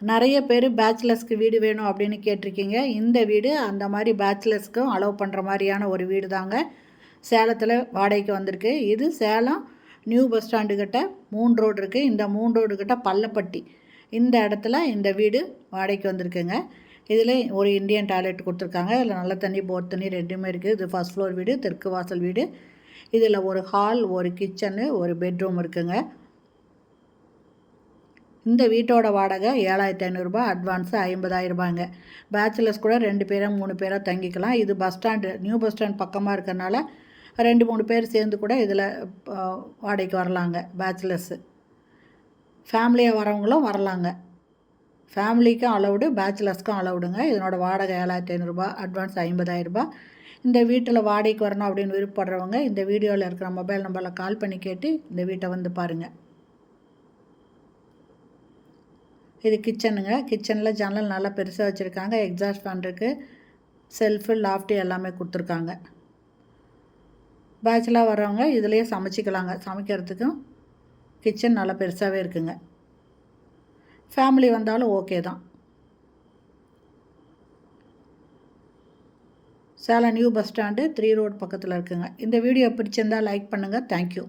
நிறைய பேர் பேச்சுலர்ஸ்க்கு வீடு வேணும் அப்படின்னு கேட்டிருக்கீங்க. இந்த வீடு அந்த மாதிரி பேச்சுலர்ஸ்க்கும் அலோவ் பண்ணுற மாதிரியான ஒரு வீடு தாங்க சேலத்தில் வாடகைக்கு வந்திருக்கு. இது சேலம் நியூ பஸ் ஸ்டாண்டுக்கிட்ட 3 ரோடு இருக்குது. இந்த 3 ரோடு கிட்ட பள்ளப்பட்டி இந்த இடத்துல இந்த வீடு வாடகைக்கு வந்திருக்குங்க. இதில் ஒரு இந்தியன் டாய்லெட் கொடுத்துருக்காங்க. இதில் நல்ல தண்ணி போர் தண்ணி ரெண்டுமே இருக்குது. இது ஃபஸ்ட் ஃப்ளோர் வீடு, தெற்கு வாசல் வீடு. இதில் ஒரு ஹால், ஒரு கிச்சனு, ஒரு பெட்ரூம் இருக்குங்க. இந்த வீட்டோட வாடகை 7500 அட்வான்ஸு 50000 பேச்சுலர்ஸ் கூட 2 பேரோ 3 பேரோ தங்கிக்கலாம். இது bus stand new bus stand பக்கமாக இருக்கிறனால 2-3 பேர் சேர்ந்து கூட இதில் வாடகைக்கு வரலாங்க. பேச்சுலர்ஸு ஃபேமிலியாக வரவங்களும் வரலாங்க. ஃபேமிலிக்கும் அலவுடு, பேச்சுலர்ஸ்க்கும் அலவுடுங்க. இதனோட வாடகை 7500 அட்வான்ஸ் 50000. இந்த வீட்டில் வாடகைக்கு வரணும் அப்படின்னு விருப்பப்படுறவங்க இந்த வீடியோவில் இருக்கிற மொபைல் நம்பரில் கால் பண்ணி கேட்டு இந்த வீட்டை வந்து பாருங்கள். இது கிச்சனுங்க. கிச்சனில் ஜன்னல் நல்லா பெருசாக வச்சுருக்காங்க. எக்ஸாஸ்ட் ஃபேன் இருக்குது. செல்ஃபு, லாஃப்ட்டு எல்லாமே கொடுத்துருக்காங்க. பேச்சுலர் வர்றவங்க இதுலேயே சமைச்சிக்கலாங்க. சமைக்கிறதுக்கும் கிச்சன் நல்லா பெருசாகவே இருக்குங்க. ஃபேமிலி வந்தாலும் ஓகே தான். Salem new bus stand 3 road பக்கத்தில் இருக்குங்க. இந்த வீடியோ பிடிச்சிருந்தால் லைக் பண்ணுங்கள். தேங்க்யூ.